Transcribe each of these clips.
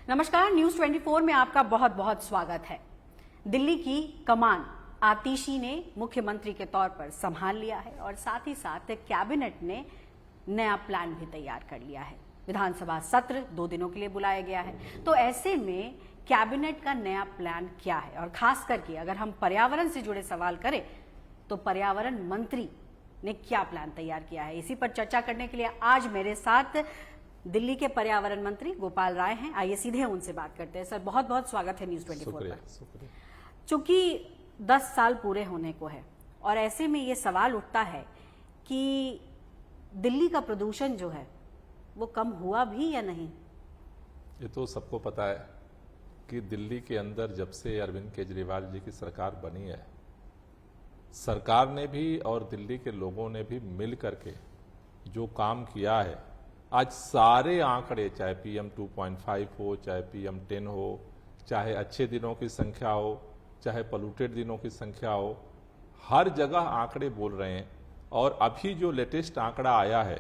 नमस्कार, न्यूज 24 में आपका बहुत बहुत स्वागत है। दिल्ली की कमान आतिशी ने मुख्यमंत्री के तौर पर संभाल लिया है और साथ ही साथ कैबिनेट ने नया प्लान भी तैयार कर लिया है। विधानसभा सत्र 2 दिनों के लिए बुलाया गया है, तो ऐसे में कैबिनेट का नया प्लान क्या है और खास करके अगर हम पर्यावरण से जुड़े सवाल करें तो पर्यावरण मंत्री ने क्या प्लान तैयार किया है, इसी पर चर्चा करने के लिए आज मेरे साथ दिल्ली के पर्यावरण मंत्री गोपाल राय हैं। आइए सीधे उनसे बात करते हैं। सर, बहुत बहुत स्वागत है न्यूज 24 पर। चूंकि 10 साल पूरे होने को है और ऐसे में ये सवाल उठता है कि दिल्ली का प्रदूषण जो है वो कम हुआ भी या नहीं। ये तो सबको पता है कि दिल्ली के अंदर जब से अरविंद केजरीवाल जी की सरकार बनी है, सरकार ने भी और दिल्ली के लोगों ने भी मिल करके जो काम किया है, आज सारे आंकड़े, चाहे PM 2.5 हो, चाहे PM 10 हो, चाहे अच्छे दिनों की संख्या हो, चाहे पोल्यूटेड दिनों की संख्या हो, हर जगह आंकड़े बोल रहे हैं। और अभी जो लेटेस्ट आंकड़ा आया है,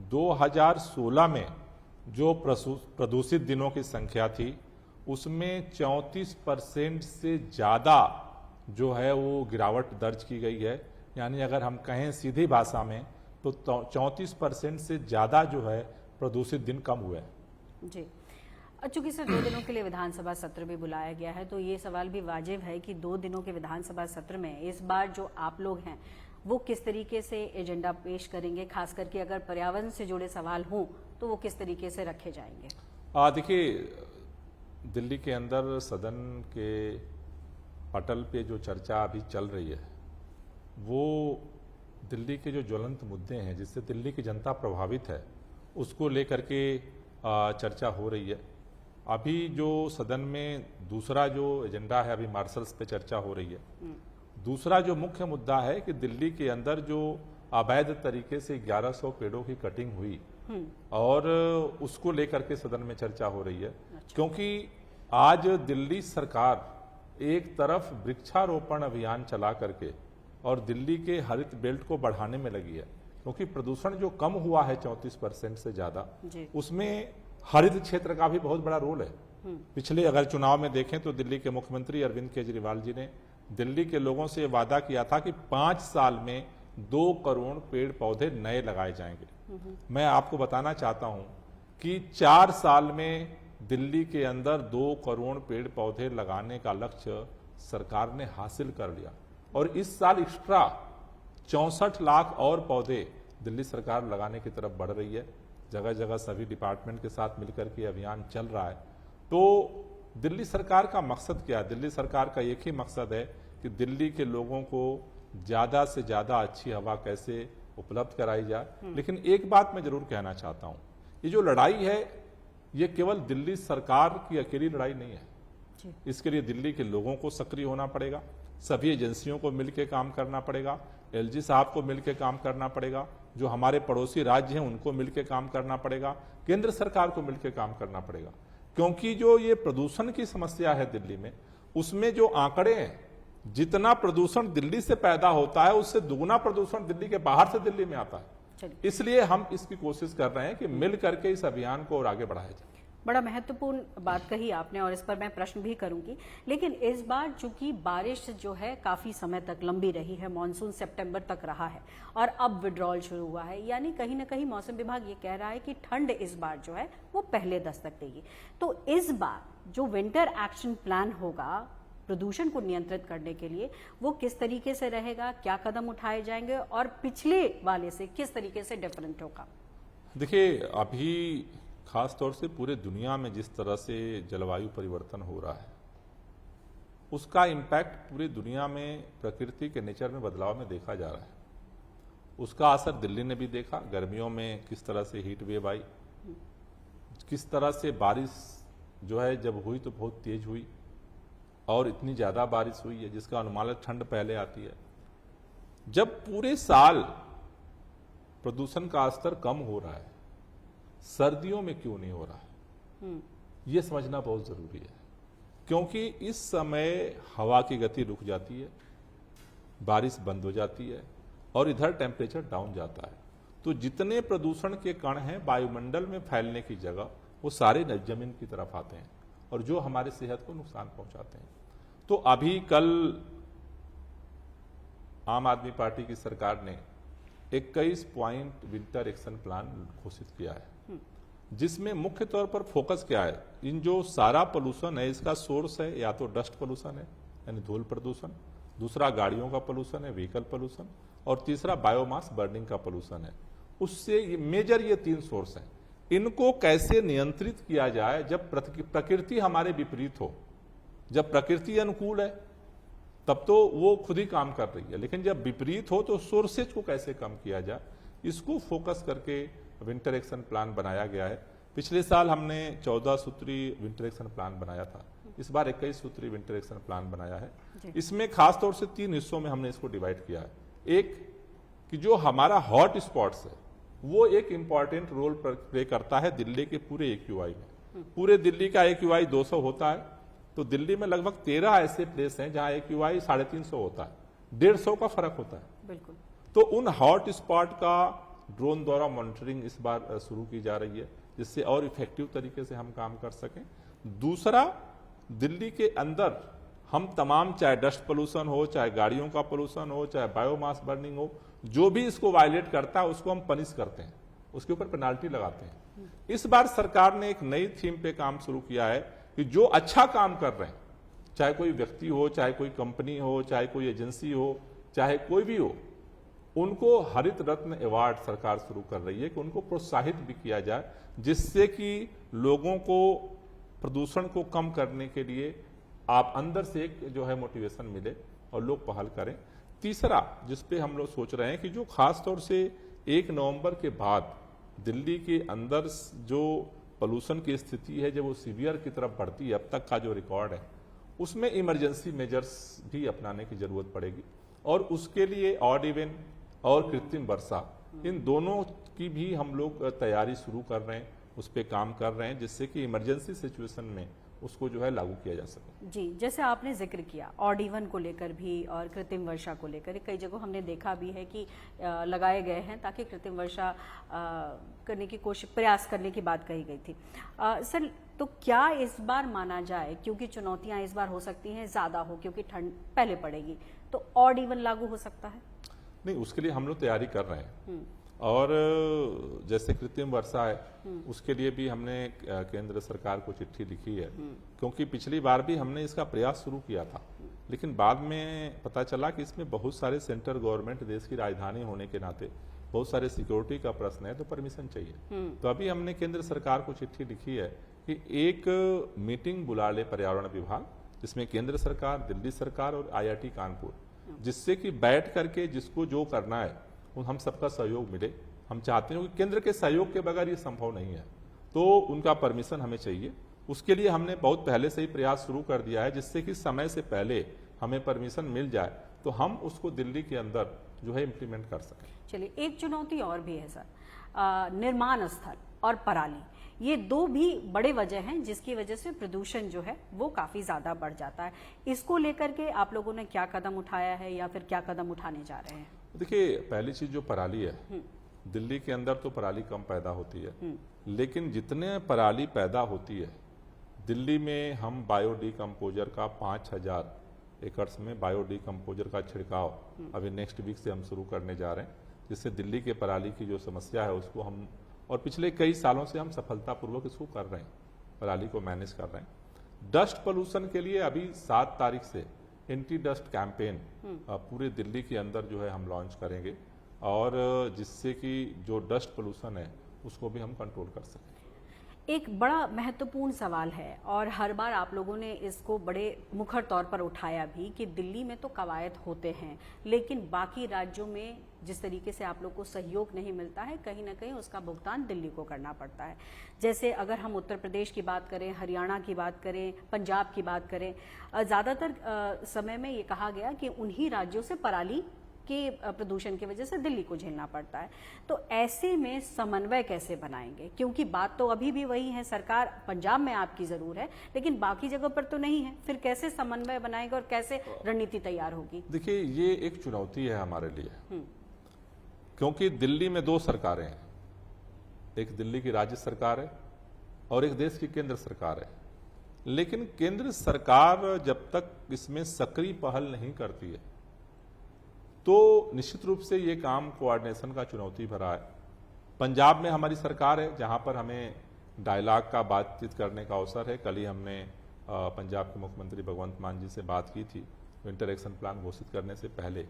2016 में जो प्रदूषित दिनों की संख्या थी उसमें 34% से ज़्यादा जो है वो गिरावट दर्ज की गई है। यानी अगर हम कहें सीधी भाषा में तो 34% से ज्यादा जो है प्रदूषित दिन कम हुए हैं। जी, चूंकि सर 2 दिनों के लिए विधानसभा सत्र भी बुलाया गया है, तो ये सवाल भी वाजिब है कि 2 दिनों के विधानसभा सत्र में इस बार जो आप लोग हैं वो किस तरीके से एजेंडा पेश करेंगे, खास करके अगर पर्यावरण से जुड़े सवाल हों तो वो किस तरीके से रखे जाएंगे। देखिए, दिल्ली के अंदर सदन के पटल पे जो चर्चा अभी चल रही है वो दिल्ली के जो ज्वलंत मुद्दे हैं जिससे दिल्ली की जनता प्रभावित है उसको लेकर के चर्चा हो रही है। अभी जो सदन में दूसरा जो एजेंडा है, अभी मार्शल्स पे चर्चा हो रही है। दूसरा जो मुख्य मुद्दा है कि दिल्ली के अंदर जो अवैध तरीके से 1100 पेड़ों की कटिंग हुई और उसको लेकर के सदन में चर्चा हो रही है। क्योंकि आज दिल्ली सरकार एक तरफ वृक्षारोपण अभियान चला करके और दिल्ली के हरित बेल्ट को बढ़ाने में लगी है, क्योंकि प्रदूषण जो कम हुआ है 34% से ज्यादा, उसमें हरित क्षेत्र का भी बहुत बड़ा रोल है। पिछले अगर चुनाव में देखें तो दिल्ली के मुख्यमंत्री अरविंद केजरीवाल जी ने दिल्ली के लोगों से वादा किया था कि 5 साल में 2 करोड़ पेड़ पौधे नए लगाए जाएंगे। मैं आपको बताना चाहता हूं कि 4 साल में दिल्ली के अंदर 2 करोड़ पेड़ पौधे लगाने का लक्ष्य सरकार ने हासिल कर लिया और इस साल एक्स्ट्रा 64 लाख और पौधे दिल्ली सरकार लगाने की तरफ बढ़ रही है। जगह जगह सभी डिपार्टमेंट के साथ मिलकर के अभियान चल रहा है। तो दिल्ली सरकार का मकसद क्या है? दिल्ली सरकार का एक ही मकसद है कि दिल्ली के लोगों को ज्यादा से ज्यादा अच्छी हवा कैसे उपलब्ध कराई जाए। लेकिन एक बात मैं जरूर कहना चाहता हूं, ये जो लड़ाई है ये केवल दिल्ली सरकार की अकेली लड़ाई नहीं है। इसके लिए दिल्ली के लोगों को सक्रिय होना पड़ेगा, सभी एजेंसियों को मिलकर काम करना पड़ेगा, LG साहब को मिलकर काम करना पड़ेगा, जो हमारे पड़ोसी राज्य हैं उनको मिलकर काम करना पड़ेगा, केंद्र सरकार को मिलकर काम करना पड़ेगा। क्योंकि जो ये प्रदूषण की समस्या है दिल्ली में, उसमें जो आंकड़े हैं, जितना प्रदूषण दिल्ली से पैदा होता है उससे दुगुना प्रदूषण दिल्ली के बाहर से दिल्ली में आता है। इसलिए हम इसकी कोशिश कर रहे हैं कि मिल करके इस अभियान को और आगे बढ़ाया जाए। बड़ा महत्वपूर्ण बात कही आपने और इस पर मैं प्रश्न भी करूंगी। लेकिन इस बार चूंकि बारिश जो है काफी समय तक लंबी रही है, मानसून सितंबर तक रहा है और अब विड्रॉल शुरू हुआ है, यानी कहीं ना कहीं मौसम विभाग ये कह रहा है कि ठंड इस बार जो है वो पहले दस्तक देगी। तो इस बार जो विंटर एक्शन प्लान होगा प्रदूषण को नियंत्रित करने के लिए, वो किस तरीके से रहेगा, क्या कदम उठाए जाएंगे और पिछले वाले से किस तरीके से डिफरेंट होगा? देखिए, अभी खास तौर से पूरे दुनिया में जिस तरह से जलवायु परिवर्तन हो रहा है उसका इम्पैक्ट पूरी दुनिया में प्रकृति के नेचर में बदलाव में देखा जा रहा है। उसका असर दिल्ली ने भी देखा। गर्मियों में किस तरह से हीट वेव आई, किस तरह से बारिश जो है जब हुई तो बहुत तेज हुई और इतनी ज्यादा बारिश हुई है जिसका अनुमान ठंड पहले आती है। जब पूरे साल प्रदूषण का स्तर कम हो रहा है, सर्दियों में क्यों नहीं हो रहा है, यह समझना बहुत जरूरी है। क्योंकि इस समय हवा की गति रुक जाती है, बारिश बंद हो जाती है और इधर टेम्परेचर डाउन जाता है। तो जितने प्रदूषण के कण हैं वायुमंडल में फैलने की जगह वो सारे जमीन की तरफ आते हैं और जो हमारे सेहत को नुकसान पहुंचाते हैं। तो अभी कल आम आदमी पार्टी की सरकार ने 21 पॉइंट विंटर एक्शन प्लान घोषित किया है, जिसमें मुख्य तौर पर फोकस क्या है, इन जो सारा पोल्यूशन है इसका सोर्स है या तो डस्ट पोल्यूशन है यानी धूल प्रदूषण, दूसरा गाड़ियों का पोल्यूशन है व्हीकल पोल्यूशन, और तीसरा बायोमास बर्निंग का पोल्यूशन है। उससे ये मेजर ये 3 सोर्स हैं। इनको कैसे नियंत्रित किया जाए जब प्रकृति हमारे विपरीत हो। जब प्रकृति अनुकूल है तब तो वो खुद ही काम कर रही है, लेकिन जब विपरीत हो तो सोर्सेज को कैसे कम किया जाए, इसको फोकस करके विंटर एक्शन प्लान बनाया गया है। पिछले साल हमने 14 सूत्री विंटर एक्शन प्लान बनाया था, इस बार 21 सूत्री विंटर एक्शन प्लान बनाया है। इसमें खास तौर से 3 हिस्सों में हमने इसको डिवाइड किया है। एक कि जो हमारा हॉट स्पॉट्स है वो एक इंपॉर्टेंट रोल प्ले करता है दिल्ली के पूरे AQI में। पूरे दिल्ली का AQI 200 होता है, तो दिल्ली में लगभग 13 ऐसे प्लेस हैं जहां AQI 350 होता है, 150 का फर्क होता है। बिल्कुल। तो उन हॉट स्पॉट का ड्रोन द्वारा मॉनिटरिंग इस बार शुरू की जा रही है, जिससे और इफेक्टिव तरीके से हम काम कर सकें। दूसरा, दिल्ली के अंदर हम तमाम, चाहे डस्ट पोल्यूशन हो, चाहे गाड़ियों का पोल्यूशन हो, चाहे बायोमास बर्निंग हो, जो भी इसको वायलेट करता है उसको हम पनिश करते हैं, उसके ऊपर पेनाल्टी लगाते हैं। इस बार सरकार ने एक नई थीम पे काम शुरू किया है कि जो अच्छा काम कर रहे हैं, चाहे कोई व्यक्ति हो, चाहे कोई कंपनी हो, चाहे कोई एजेंसी हो, चाहे कोई भी हो, उनको हरित रत्न अवार्ड सरकार शुरू कर रही है कि उनको प्रोत्साहित भी किया जाए, जिससे कि लोगों को प्रदूषण को कम करने के लिए आप अंदर से एक जो है मोटिवेशन मिले और लोग पहल करें। तीसरा, जिसपे हम लोग सोच रहे हैं कि जो खास तौर से 1 नवंबर के बाद दिल्ली के अंदर जो पोल्यूशन की स्थिति है, जब वो सीवियर की तरफ बढ़ती है, अब तक का जो रिकॉर्ड है, उसमें इमरजेंसी मेजर्स भी अपनाने की जरूरत पड़ेगी। और उसके लिए ऑड इवन और कृत्रिम वर्षा, इन दोनों की भी हम लोग तैयारी शुरू कर रहे हैं, उस पर काम कर रहे हैं, जिससे कि इमरजेंसी सिचुएशन में उसको जो है लागू किया जा सके। जी, जैसे आपने जिक्र किया ऑड इवन को लेकर भी और कृत्रिम वर्षा को लेकर, कई जगहों हमने देखा भी है कि लगाए गए हैं ताकि कृत्रिम वर्षा करने की कोशिश, प्रयास करने की बात कही गई थी। सर, तो क्या इस बार माना जाए, क्योंकि चुनौतियां इस बार हो सकती हैं ज़्यादा हो, क्योंकि ठंड पहले पड़ेगी, तो ऑड इवन लागू हो सकता है? नहीं, उसके लिए हम लोग तैयारी कर रहे हैं। और जैसे कृत्रिम वर्षा है, उसके लिए भी हमने केंद्र सरकार को चिट्ठी लिखी है, क्योंकि पिछली बार भी हमने इसका प्रयास शुरू किया था, लेकिन बाद में पता चला कि इसमें बहुत सारे सेंट्रल गवर्नमेंट, देश की राजधानी होने के नाते बहुत सारे सिक्योरिटी का प्रश्न है, तो परमिशन चाहिए। तो अभी हमने केंद्र सरकार को चिट्ठी लिखी है कि एक मीटिंग बुला ले पर्यावरण विभाग, जिसमें केंद्र सरकार, दिल्ली सरकार और IIT कानपुर, जिससे कि बैठ करके जिसको जो करना है हम सबका सहयोग मिले। हम चाहते हैं कि केंद्र के सहयोग के बगैर ये संभव नहीं है, तो उनका परमिशन हमें चाहिए। उसके लिए हमने बहुत पहले से ही प्रयास शुरू कर दिया है, जिससे कि समय से पहले हमें परमिशन मिल जाए तो हम उसको दिल्ली के अंदर जो है इम्प्लीमेंट कर सकें। चलिए, एक चुनौती और भी है सर, निर्माण स्थल और पराली, ये 2 भी बड़े वजह हैं जिसकी वजह से प्रदूषण जो है वो काफी ज्यादा बढ़ जाता है। इसको लेकर के आप लोगों ने क्या कदम उठाया है या फिर क्या कदम उठाने जा रहे हैं? देखिए, पहली चीज जो पराली है, दिल्ली के अंदर तो पराली कम पैदा होती है, लेकिन जितने पराली पैदा होती है, दिल्ली में हम बायोडिकम्पोजर का 5000 एकड़ में बायोडिकम्पोजर का छिड़काव अभी नेक्स्ट वीक से हम शुरू करने जा रहे हैं, जिससे दिल्ली के पराली की जो समस्या है उसको हम, और पिछले कई सालों से हम सफलतापूर्वक इसको कर रहे हैं, पराली को मैनेज कर रहे हैं। डस्ट पोल्यूशन के लिए अभी 7 तारीख से एंटी डस्ट कैंपेन पूरे दिल्ली के अंदर जो है हम लॉन्च करेंगे, और जिससे कि जो डस्ट पोल्यूशन है उसको भी हम कंट्रोल कर सकें। एक बड़ा महत्वपूर्ण सवाल है और हर बार आप लोगों ने इसको बड़े मुखर तौर पर उठाया भी कि दिल्ली में तो कवायद होते हैं, लेकिन बाकी राज्यों में जिस तरीके से आप लोग को सहयोग नहीं मिलता है, कहीं ना कहीं उसका भुगतान दिल्ली को करना पड़ता है। जैसे अगर हम उत्तर प्रदेश की बात करें, हरियाणा की बात करें, पंजाब की बात करें, ज़्यादातर समय में ये कहा गया कि उन्हीं राज्यों से पराली के प्रदूषण की वजह से दिल्ली को झेलना पड़ता है। तो ऐसे में समन्वय कैसे बनाएंगे, क्योंकि बात तो अभी भी वही है, सरकार पंजाब में आपकी जरूर है लेकिन बाकी जगह पर तो नहीं है, फिर कैसे समन्वय बनाएंगे और कैसे रणनीति तैयार होगी? देखिए, ये एक चुनौती है हमारे लिए, क्योंकि दिल्ली में 2 सरकारें हैं, एक दिल्ली की राज्य सरकार है और एक देश की केंद्र सरकार है। लेकिन केंद्र सरकार जब तक इसमें सक्रिय पहल नहीं करती है तो निश्चित रूप से ये काम कोऑर्डिनेशन का चुनौती भरा है। पंजाब में हमारी सरकार है जहां पर हमें डायलॉग का बातचीत करने का अवसर है। कल ही हमने पंजाब के मुख्यमंत्री भगवंत मान जी से बात की थी विंटर एक्शन प्लान घोषित करने से पहले,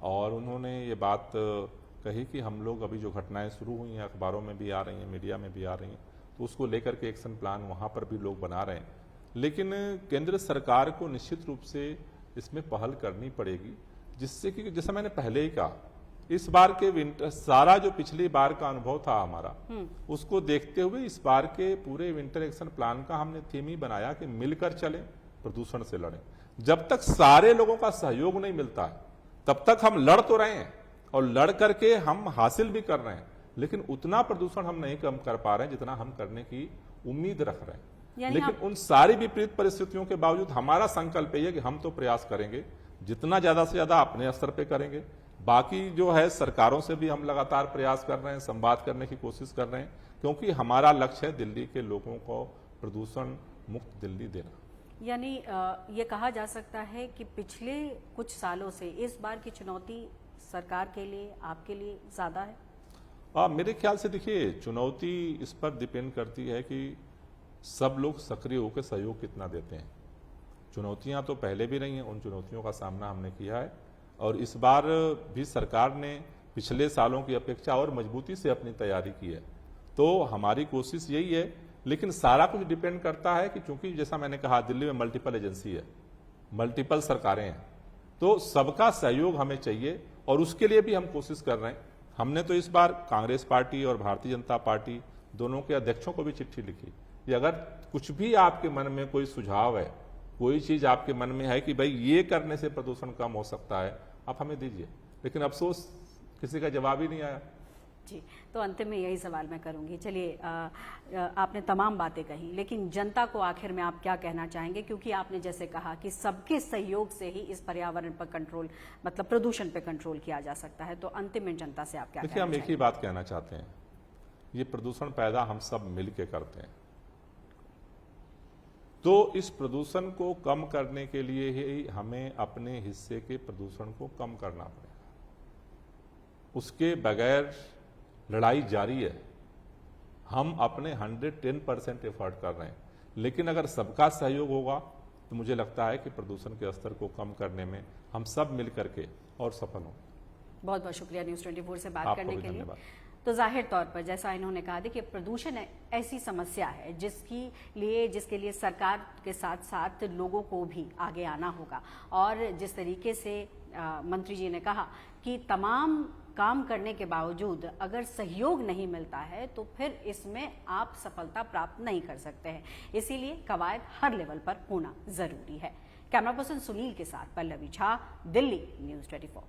और उन्होंने ये बात कही कि हम लोग अभी जो घटनाएं शुरू हुई हैं, अखबारों में भी आ रही हैं, मीडिया में भी आ रही हैं, तो उसको लेकर के एक्शन प्लान वहाँ पर भी लोग बना रहे हैं। लेकिन केंद्र सरकार को निश्चित रूप से इसमें पहल करनी पड़ेगी, जिससे कि जैसा मैंने पहले ही कहा, इस बार के विंटर सारा जो पिछली बार का अनुभव था हमारा, उसको देखते हुए इस बार के पूरे विंटर एक्शन प्लान का हमने थीम ही बनाया कि मिलकर चलें, प्रदूषण से लड़ें। जब तक सारे लोगों का सहयोग नहीं मिलता है तब तक हम लड़ तो रहे हैं और लड़ करके हम हासिल भी कर रहे हैं, लेकिन उतना प्रदूषण हम नहीं कम कर पा रहे हैं जितना हम करने की उम्मीद रख रहे हैं। लेकिन उन सारी विपरीत परिस्थितियों के बावजूद हमारा संकल्प ये है कि हम तो प्रयास करेंगे, जितना ज्यादा से ज्यादा अपने स्तर पे करेंगे। बाकी जो है सरकारों से भी हम लगातार प्रयास कर रहे हैं, संवाद करने की कोशिश कर रहे हैं, क्योंकि हमारा लक्ष्य है दिल्ली के लोगों को प्रदूषण मुक्त दिल्ली देना। यानी ये कहा जा सकता है कि पिछले कुछ सालों से इस बार की चुनौती सरकार के लिए, आपके लिए ज्यादा है? मेरे ख्याल से देखिए, चुनौती इस पर डिपेंड करती है कि सब लोग सक्रिय होकर सहयोग कितना देते हैं। चुनौतियां तो पहले भी रही हैं, उन चुनौतियों का सामना हमने किया है, और इस बार भी सरकार ने पिछले सालों की अपेक्षा और मजबूती से अपनी तैयारी की है। तो हमारी कोशिश यही है, लेकिन सारा कुछ डिपेंड करता है कि चूंकि जैसा मैंने कहा दिल्ली में मल्टीपल एजेंसी है, मल्टीपल सरकारें हैं, तो सबका सहयोग हमें चाहिए और उसके लिए भी हम कोशिश कर रहे हैं। हमने तो इस बार कांग्रेस पार्टी और भारतीय जनता पार्टी दोनों के अध्यक्षों को भी चिट्ठी लिखी कि अगर कुछ भी आपके मन में कोई सुझाव है, कोई चीज आपके मन में है कि भाई ये करने से प्रदूषण कम हो सकता है, आप हमें दीजिए। लेकिन अफसोस किसी का जवाब ही नहीं आया। जी, तो अंतिम में यही सवाल मैं करूंगी। चलिए, आपने तमाम बातें कही, लेकिन जनता को आखिर में आप क्या कहना चाहेंगे? क्योंकि आपने जैसे कहा कि सबके सहयोग से ही इस पर्यावरण पर कंट्रोल, मतलब प्रदूषण पर कंट्रोल किया जा सकता है, तो अंतिम में जनता से आप क्या कहना चाहेंगे? हम एक ही बात कहना चाहते हैं, ये प्रदूषण पैदा हम सब मिलके करते हैं, तो इस प्रदूषण को कम करने के लिए ही हमें अपने हिस्से के प्रदूषण को कम करना पड़ेगा। उसके बगैर लड़ाई जारी है। हम अपने 110% एफर्ट कर रहे हैं, लेकिन अगर सबका सहयोग होगा तो मुझे लगता है कि प्रदूषण के स्तर को कम करने में हम सब मिलकर के और सफल होंगे। बहुत बहुत शुक्रिया न्यूज़ 24 से बात करने के लिए। तो जाहिर तौर पर जैसा इन्होंने कहा था कि प्रदूषण ऐसी समस्या है जिसके लिए सरकार के साथ साथ लोगों को भी आगे आना होगा, और जिस तरीके से मंत्री जी ने कहा कि तमाम काम करने के बावजूद अगर सहयोग नहीं मिलता है तो फिर इसमें आप सफलता प्राप्त नहीं कर सकते हैं। इसीलिए कवायद हर लेवल पर होना जरूरी है। कैमरा पर्सन सुनील के साथ पल्लवी झा, दिल्ली, न्यूज़ 24।